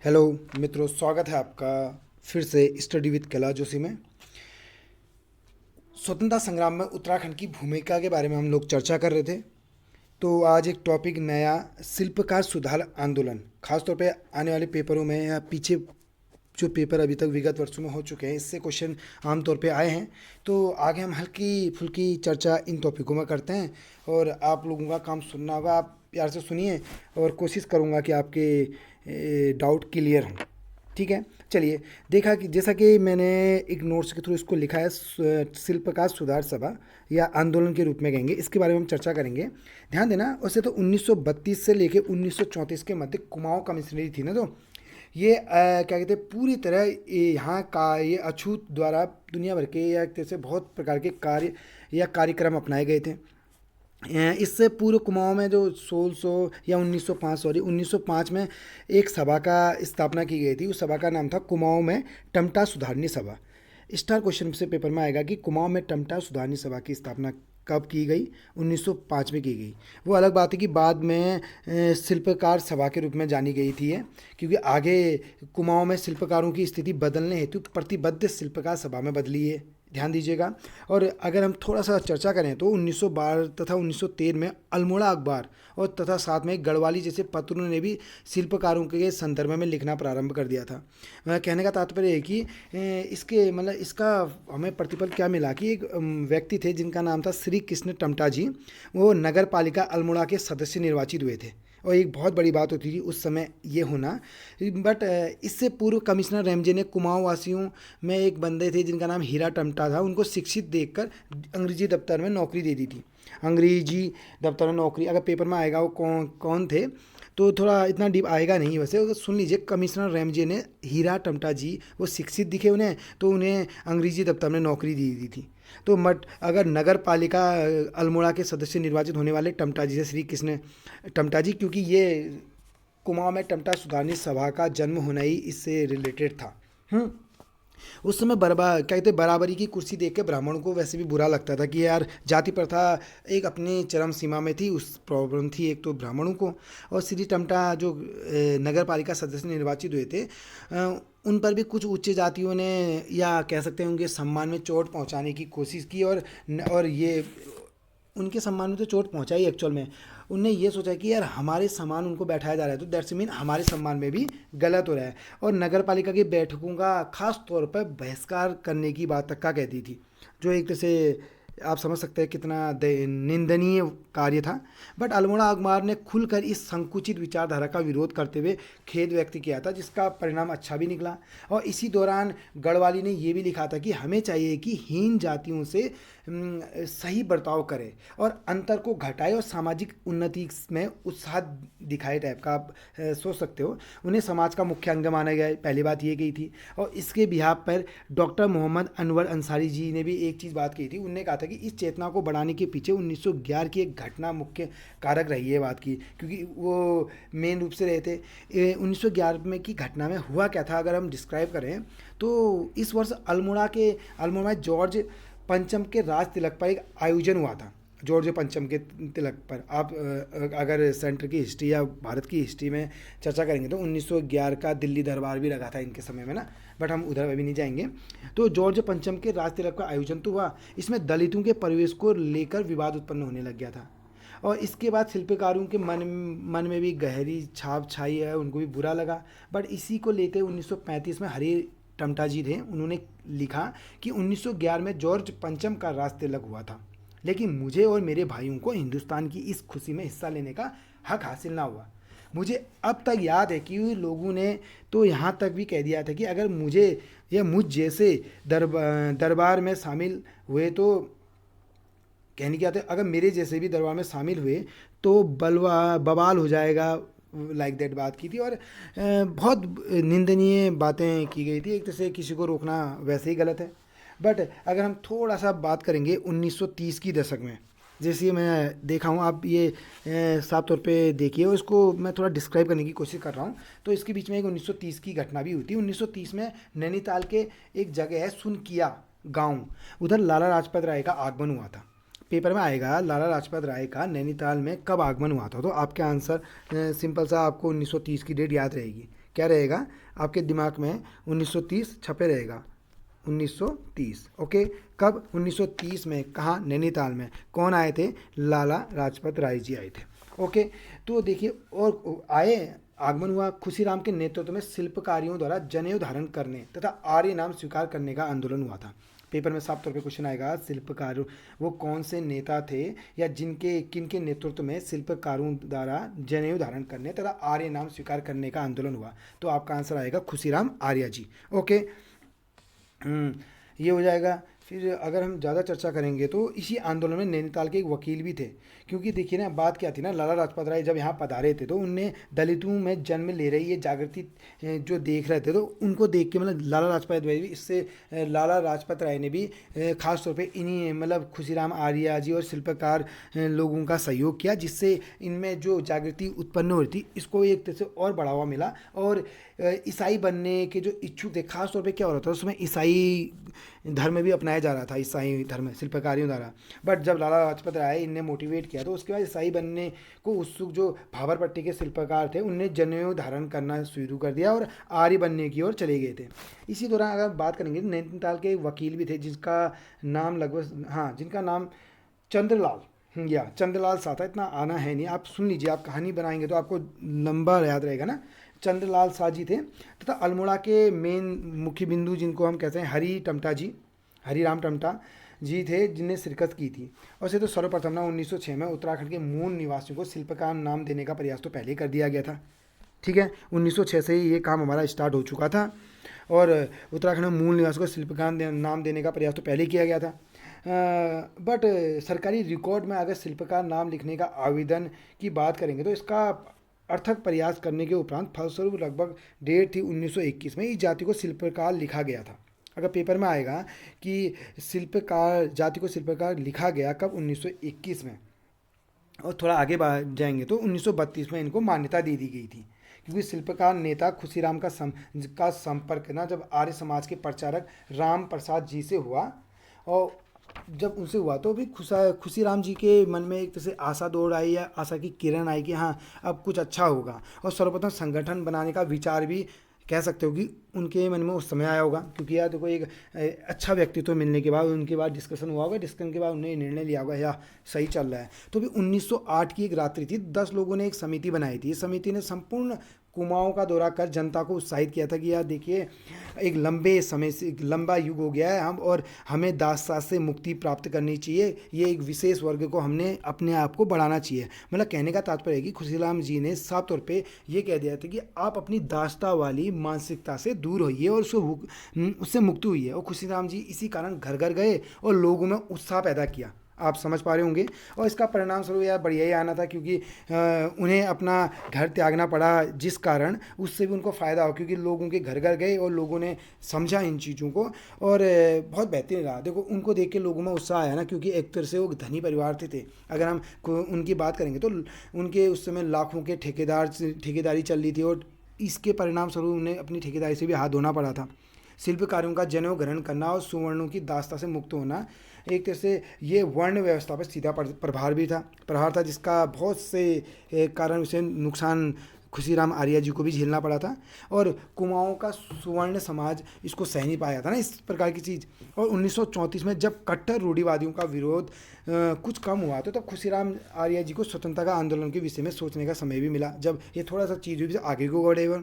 Hello मित्रों, स्वागत है आपका फिर से स्टडी विद कैलाश जोशी में। स्वतंत्रता संग्राम में उत्तराखंड की भूमिका के बारे में हम लोग चर्चा कर रहे थे। तो आज एक टॉपिक नया, शिल्पकार सुधार आंदोलन। खासतौर पे आने वाले पेपरों में या पीछे जो पेपर अभी तक विगत वर्षों में हो चुके हैं, इससे क्वेश्चन आमतौर पे आए हैं। तो आगे हम हल्की फुल्की चर्चा इन टॉपिकों में करते हैं और आप लोगों का काम सुनना होगा। आप प्यार से सुनिए और कोशिश करूँगा कि आपके डाउट क्लियर हों। ठीक है, चलिए। देखा कि जैसा कि मैंने एक नोट्स के थ्रू इसको लिखा है, शिल्पकार सुधार सभा या आंदोलन के रूप में कहेंगे, इसके बारे में हम चर्चा करेंगे। ध्यान देना, वैसे तो 1932 से लेके 1934 के मध्य कुमाऊं कमिश्नरी थी ना, तो ये क्या कहते हैं, पूरी तरह यहाँ का ये अछूत द्वारा दुनिया भर के या जैसे बहुत प्रकार के कार्य या कार्यक्रम अपनाए गए थे। इससे पूर्व कुमाऊं में जो 1600 या 1905, सॉरी 1905 में एक सभा का स्थापना की गई थी। उस सभा का नाम था कुमाऊं में टमटा सुधारनी सभा। स्टार क्वेश्चन से पेपर में आएगा कि कुमाऊं में टमटा सुधारनी सभा की स्थापना कब की गई। 1905 में की गई। वो अलग बात है कि बाद में शिल्पकार सभा के रूप में जानी गई थी ये, क्योंकि आगे कुमाऊं में शिल्पकारों की स्थिति बदलने हेतु प्रतिबद्ध शिल्पकार सभा में बदली है। ध्यान दीजिएगा। और अगर हम थोड़ा सा चर्चा करें तो 1912 तथा 1913 में अल्मोड़ा अखबार और तथा साथ में गढ़वाली जैसे पत्रों ने भी शिल्पकारों के संदर्भ में लिखना प्रारंभ कर दिया था। कहने का तात्पर्य है कि इसके मतलब इसका हमें प्रतिफल क्या मिला कि एक व्यक्ति थे जिनका नाम था श्री कृष्ण टमटा जी। वो नगर पालिका अल्मोड़ा के सदस्य निर्वाचित हुए थे और एक बहुत बड़ी बात होती थी उस समय ये होना। बट इससे पूर्व कमिश्नर रेमजे ने कुमाऊं वासियों में एक बंदे थे जिनका नाम हीरा टमटा था, उनको शिक्षित देखकर अंग्रेजी दफ्तर में नौकरी दे दी थी। अंग्रेजी दफ्तर में नौकरी, अगर पेपर में आएगा वो कौन कौन थे तो थोड़ा इतना डीप आएगा नहीं। वैसे अगर सुन लीजिए, कमिश्नर रेमजे ने हीरा टमटा जी वो शिक्षित दिखे उन्हें, तो उन्हें अंग्रेजी दफ्तर में नौकरी दे दी थी। तो मट अगर नगर पालिका अल्मोड़ा के सदस्य निर्वाचित होने वाले टमटा जी से श्री कृष्ण टमटा जी, क्योंकि ये कुमाऊं में टमटा सुधारनी सभा का जन्म होना ही इससे रिलेटेड था। उस समय क्या कहते बराबरी की कुर्सी देख के ब्राह्मणों को वैसे भी बुरा लगता था कि यार जाति प्रथा एक अपनी चरम सीमा में थी। उस प्रॉब्लम थी एक तो ब्राह्मणों को, और श्री टमटा जो नगर पालिका सदस्य निर्वाचित हुए थे, उन पर भी कुछ उच्च जातियों ने या कह सकते हैं उनके सम्मान में चोट पहुंचाने की कोशिश की। और ये उनके सम्मान में तो चोट पहुंचाई एक्चुअल में। उनने ये सोचा कि यार हमारे सम्मान उनको बैठाया जा रहा है तो दैट्स मीन हमारे सम्मान में भी गलत हो रहा है। और नगर पालिका की बैठकों का खास तौर पर बहिष्कार करने की बात तक का कहती थी, जो एक तरह से आप समझ सकते हैं कितना निंदनीय कार्य था। बट अल्मोड़ा अखबार ने खुलकर इस संकुचित विचारधारा का विरोध करते हुए खेद व्यक्त किया था, जिसका परिणाम अच्छा भी निकला। और इसी दौरान गढ़वाली ने यह भी लिखा था कि हमें चाहिए कि हीन जातियों से सही बर्ताव करे और अंतर को घटाए और सामाजिक उन्नति में उत्साह दिखाए टाइप का। आप सोच सकते हो, उन्हें समाज का मुख्य अंग माना गया, पहली बात ये कही थी। और इसके बिहाफ पर डॉक्टर मोहम्मद अनवर अंसारी जी ने भी एक चीज़ बात कही थी। उनने कहा था कि इस चेतना को बढ़ाने के पीछे 1911 की एक घटना मुख्य कारक रही है बात की, क्योंकि वो मेन रूप से रहे थे। 1911 में की घटना में हुआ क्या था अगर हम डिस्क्राइब करें तो इस वर्ष अल्मोड़ा में जॉर्ज पंचम के राज तिलक पर एक आयोजन हुआ था। जॉर्ज पंचम के तिलक पर आप अगर सेंटर की हिस्ट्री या भारत की हिस्ट्री में चर्चा करेंगे तो 1911 का दिल्ली दरबार भी लगा था इनके समय में ना, बट हम उधर अभी नहीं जाएंगे। तो जॉर्ज पंचम के राज तिलक का आयोजन तो हुआ, इसमें दलितों के प्रवेश को लेकर विवाद उत्पन्न होने लग गया था। और इसके बाद शिल्पकारों के मन में भी गहरी छाप छाई है, उनको भी बुरा लगा। बट इसी को लेकर 1935 में हरी टमटा जी थे, उन्होंने लिखा कि 1911 में जॉर्ज पंचम का राज तिलक हुआ था, लेकिन मुझे और मेरे भाइयों को हिंदुस्तान की इस खुशी में हिस्सा लेने का हक हासिल ना हुआ। मुझे अब तक याद है कि लोगों ने तो यहाँ तक भी कह दिया था कि अगर मुझे या मुझ जैसे दरबार में शामिल हुए तो कहने की आते, अगर मेरे जैसे भी दरबार में शामिल हुए तो बवाल हो जाएगा, लाइक दैट बात की थी। और बहुत निंदनीय बातें की गई थी। एक तरह से किसी को रोकना वैसे ही गलत है। बट अगर हम थोड़ा सा बात करेंगे 1930 की दशक में, जैसे मैं देखा हूँ, आप ये साफ तौर पे देखिए और इसको मैं थोड़ा डिस्क्राइब करने की कोशिश कर रहा हूँ। तो इसके बीच में एक 1930 की घटना भी हुई थी। 1930 में नैनीताल के एक जगह है सुनकिया गाँव, उधर लाला लाजपत राय का आगमन हुआ था। पेपर में आएगा लाला लाजपत राय का नैनीताल में कब आगमन हुआ था, तो आपके आंसर सिंपल सा आपको 1930 की डेट याद रहेगी क्या रहेगा आपके दिमाग में? 1930 छपे रहेगा, 1930। ओके, कब? 1930 में। कहाँ? नैनीताल में। कौन आए थे? लाला लाजपत राय जी आए थे। ओके, तो देखिए, और आए, आगमन हुआ, खुशीराम के नेतृत्व में शिल्पकारियों द्वारा जनेऊ धारण करने तथा आर्य नाम स्वीकार करने का आंदोलन हुआ था। पेपर में साफ तौर पे क्वेश्चन आएगा, शिल्पकार वो कौन से नेता थे या जिनके किनके नेतृत्व में शिल्पकारों द्वारा जनेऊ धारण करने तथा आर्य नाम स्वीकार करने का आंदोलन हुआ? तो आपका आंसर आएगा खुशीराम आर्य जी। ओके, ये हो जाएगा। फिर अगर हम ज़्यादा चर्चा करेंगे तो इसी आंदोलन में नैनीताल के एक वकील भी थे, क्योंकि देखिए ना, बात क्या थी ना, लाला लाजपत राय जब यहाँ पधारे थे तो उनने दलितों में जन्म ले रही ये जागृति जो देख रहे थे, तो उनको देख के मतलब लाला लाजपत राय भी इससे लाला लाजपत राय ने भी खास तौर पे इन्हीं मतलब खुशीराम आर्य जी और शिल्पकार लोगों का सहयोग किया, जिससे इनमें जो जागृति उत्पन्न हो रही थी इसको एक तरह से और बढ़ावा मिला। और ईसाई बनने के जो इच्छुक थे, खास तौर पे क्या हो रहा था उसमें, ईसाई धर्म भी अपनाया जा रहा था, ईसाई धर्म शिल्पकारियों द्वारा। बट जब लाला लाजपत राय इनने मोटिवेट किया तो उसके बाद ईसाई बनने को उत्सुक जो भाबरपट्टी के शिल्पकार थे उनने जनेऊ धारण करना शुरू कर दिया और आर्य बनने की ओर चले गए थे। इसी दौरान अगर बात करेंगे, नैनीताल के वकील भी थे जिसका नाम लगभग, हाँ, जिनका नाम चंद्रलाल, या चंद्रलाल सा था, इतना आना है नहीं, आप सुन लीजिए, आप कहानी बनाएंगे तो आपको लंबा याद रहेगा ना। चंद्रलाल शाह जी थे तथा अल्मोड़ा के मेन मुख्य बिंदु जिनको हम कहते हैं हरिराम टमटा जी थे, जिनने शिरकत की थी। और से तो सर्वप्रथम ना 1906 में उत्तराखंड के मूल निवासियों को शिल्पकार नाम देने का प्रयास तो पहले ही कर दिया गया था। ठीक है, 1906 से ही ये काम हमारा स्टार्ट हो चुका था और उत्तराखंड में मूल निवासियों को शिल्पकार नाम देने का प्रयास तो पहले ही किया गया था। बट सरकारी रिकॉर्ड में अगर शिल्पकार नाम लिखने का आवेदन की बात करेंगे तो इसका अर्थक प्रयास करने के उपरांत फलस्वरूप लगभग डेट थी 1921 में इस जाति को शिल्पकार लिखा गया था। अगर पेपर में आएगा कि शिल्पकार जाति को शिल्पकार लिखा गया कब? 1921 में। और थोड़ा आगे जाएंगे तो 1932 में इनको मान्यता दे दी गई थी, क्योंकि शिल्पकार नेता खुशीराम का संपर्क ना जब आर्य समाज के प्रचारक राम प्रसाद जी से हुआ, और जब उनसे हुआ तो भी खुशीराम जी के मन में एक तरह से आशा दौड़ आई या आशा की किरण आई कि हाँ अब कुछ अच्छा होगा, और सर्वप्रथम संगठन बनाने का विचार भी कह सकते हो कि उनके मन में उस समय आया होगा, क्योंकि यार देखो, एक अच्छा व्यक्तित्व मिलने के बाद उनके बाद डिस्कशन हुआ होगा, डिस्कशन के बाद उन्होंने निर्णय लिया होगा या सही चल रहा है। तो भी 1908 की एक रात्रि थी, 10 लोगों ने एक समिति बनाई थी। इस समिति ने संपूर्ण कुमाऊं का दौरा कर जनता को उत्साहित किया था कि यार देखिए, एक लंबे समय से लंबा युग हो गया है हम, और हमें दास-साज से मुक्ति प्राप्त करनी चाहिए, ये एक विशेष वर्ग को हमने अपने आप को बढ़ाना चाहिए। मतलब कहने का तात्पर्य है कि खुशीराम जी ने साफ तौर पे ये कह दिया था कि आप अपनी दासता वाली मानसिकता से दूर होइए और उससे मुक्त हुई है। और खुशीराम जी इसी कारण घर घर गए और लोगों में उत्साह पैदा किया, आप समझ पा रहे होंगे। और इसका परिणाम स्वरूप यार बढ़िया ही आना था, क्योंकि उन्हें अपना घर त्यागना पड़ा, जिस कारण उससे भी उनको फ़ायदा हो, क्योंकि लोगों के घर घर गए और लोगों ने समझा इन चीज़ों को, और बहुत बेहतरीन रहा। देखो, उनको देख के लोगों में उत्साह आया ना, क्योंकि एक तरह से वो धनी परिवार थे। अगर हम उनकी बात करेंगे तो उनके उस समय लाखों के ठेकेदारी चल रही थी, और इसके परिणाम स्वरूप उन्हें अपनी ठेकेदारी से भी हाथ धोना पड़ा था। शिल्पकारों का जनेऊ ग्रहण करना और सुवर्णों की दास्ता से मुक्त होना एक तरह से ये वर्ण व्यवस्था पर सीधा प्रहार था, जिसका बहुत से कारण उसे नुकसान खुशीराम आर्य जी को भी झेलना पड़ा था, और कुमाऊं का सुवर्ण समाज इसको सह नहीं पाया था ना, इस प्रकार की चीज़। और 1934 में जब कट्टर रूढ़िवादियों का विरोध कुछ कम हुआ तो तब खुशीराम आर्य जी को स्वतंत्रता का आंदोलन के विषय में सोचने का समय भी मिला, जब ये थोड़ा सा चीज़ भी आगे को बढ़े।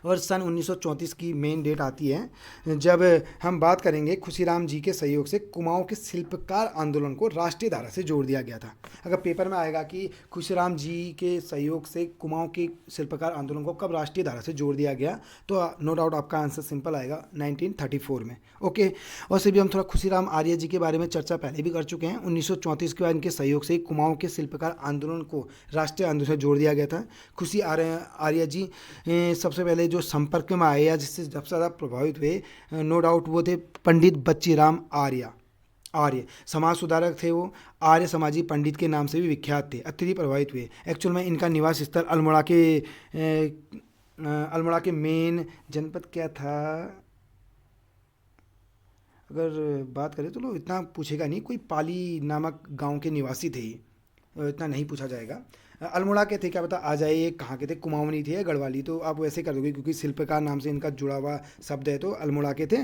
और सन 1934 की मेन डेट आती है जब हम बात करेंगे खुशीराम जी के सहयोग से कुमाऊं के शिल्पकार आंदोलन को राष्ट्रीय धारा से जोड़ दिया गया था। अगर पेपर में आएगा कि खुशीराम जी के सहयोग से कुमाऊं के शिल्पकार आंदोलन को कब राष्ट्रीय धारा से जोड़ दिया गया, तो नो डाउट आपका आंसर सिंपल आएगा 1934 में। ओके, और से भी हम थोड़ा खुशीराम आर्य जी के बारे में चर्चा पहले भी कर चुके हैं। 1934 के बाद इनके सहयोग से कुमाऊं के शिल्पकार आंदोलन को राष्ट्रीय आंदोलन से जोड़ दिया गया था। खुशी आर्य जी सबसे पहले जो संपर्क में आए या जिससे सबसे ज़्यादा प्रभावित हुए, नो डाउट वो थे पंडित बच्चीराम आर्य समाज सुधारक थे। वो आर्य समाजी पंडित के नाम से भी विख्यात थे, अत्यधिक प्रभावित हुए। एक्चुअल में इनका निवास स्थल अल्मोड़ा के मेन जनपद क्या था, अगर बात करें तो लोग इतना पूछेगा नहीं, कोई पाली नामक गांव के निवासी थे, इतना नहीं पूछा जाएगा। अल्मोड़ा के थे, क्या पता आ जाए ये कहाँ के थे, कुमाऊनी थे या गढ़वाली, तो आप वैसे कर दोगे क्योंकि शिल्पकार नाम से इनका जुड़ा हुआ शब्द है, तो अल्मोड़ा के थे।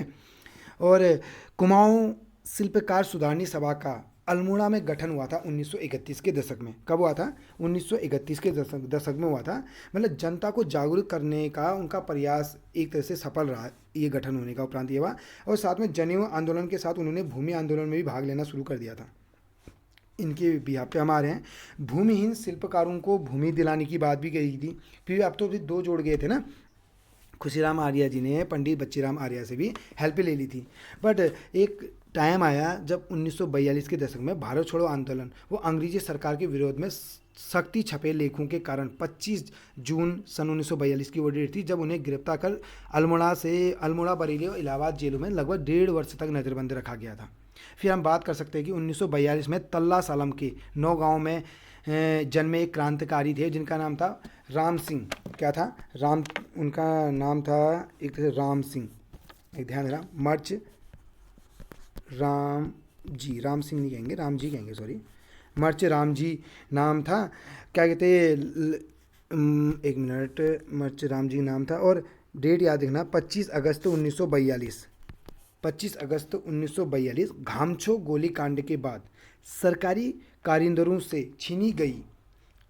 और कुमाऊं शिल्पकार सुधारणी सभा का अल्मोड़ा में गठन हुआ था 1931 के दशक में। कब हुआ था? 1931 के दशक में हुआ था। मतलब जनता को जागरूक करने का उनका प्रयास एक तरह से सफल रहा ये गठन होने का उपरांत ये हुआ। और साथ में जनेऊ आंदोलन के साथ उन्होंने भूमि आंदोलन में भी भाग लेना शुरू कर दिया था। इनके बिहार पे हमारे हैं भूमिहीन शिल्पकारों को भूमि दिलाने की बात भी कही थी। फिर अब तो भी दो जोड़ गए थे ना, खुशीराम आर्या जी ने पंडित बच्चीराम आर्या से भी हेल्प ले ली थी। बट एक टाइम आया जब 1942 के दशक में भारत छोड़ो आंदोलन वो अंग्रेजी सरकार के विरोध में सख्ती छपे लेखों के कारण 25 जून सन 1942 की वो डेट थी जब उन्हें गिरफ्तार कर अल्मोड़ा बरेली और इलाहाबाद जेलों में लगभग 1.5 वर्ष तक नज़रबंद रखा गया था। फिर हम बात कर सकते हैं कि 1942 में तल्ला सालम के 9 गाँव में जन्मे एक क्रांतिकारी थे जिनका नाम था राम सिंह। क्या था? राम, उनका नाम था एक तरह से राम सिंह, एक ध्यान देना, मर्च राम जी, राम सिंह नहीं कहेंगे, राम जी कहेंगे, सॉरी, मर्च राम जी नाम था। क्या कहते एक मिनट, मर्च राम जी नाम था। और डेट याद रखना 25 अगस्त 1942, 25 अगस्त 1942 घामछो गोलीकांड के बाद सरकारी कारिंदरों से छीनी गई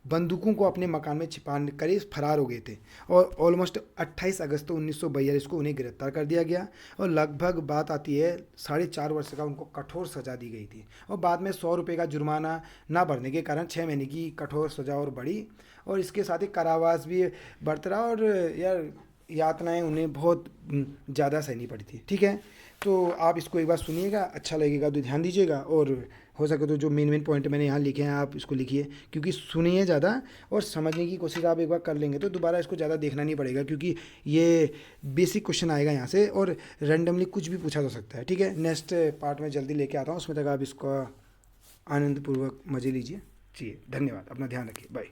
बंदूकों को अपने मकान में छिपा कर फरार हो गए थे। और ऑलमोस्ट 28 अगस्त 1942 को उन्हें गिरफ्तार कर दिया गया और लगभग बात आती है 4.5 वर्ष का उनको कठोर सज़ा दी गई थी। और बाद में 100 रुपये का जुर्माना ना भरने के कारण 6 महीने की कठोर सज़ा और बढ़ी। और इसके साथ ही कारावास भी बढ़ता रहा और यार यातनाएं उन्हें बहुत ज़्यादा सहनी पड़ी थी। ठीक है, तो आप इसको एक बार सुनिएगा, अच्छा लगेगा तो ध्यान दीजिएगा। और हो सके तो जो मेन पॉइंट मैंने यहाँ लिखे हैं आप इसको लिखिए, क्योंकि सुनिए ज़्यादा और समझने की कोशिश आप एक बार कर लेंगे तो दोबारा इसको ज़्यादा देखना नहीं पड़ेगा, क्योंकि ये बेसिक क्वेश्चन आएगा यहाँ से और रैंडमली कुछ भी पूछा जा सकता है। ठीक है, नेक्स्ट पार्ट में जल्दी लेके आता हूँ, उसमें तक आप इसका आनंदपूर्वक मज़े लीजिए। जी धन्यवाद, अपना ध्यान रखिए, बाय।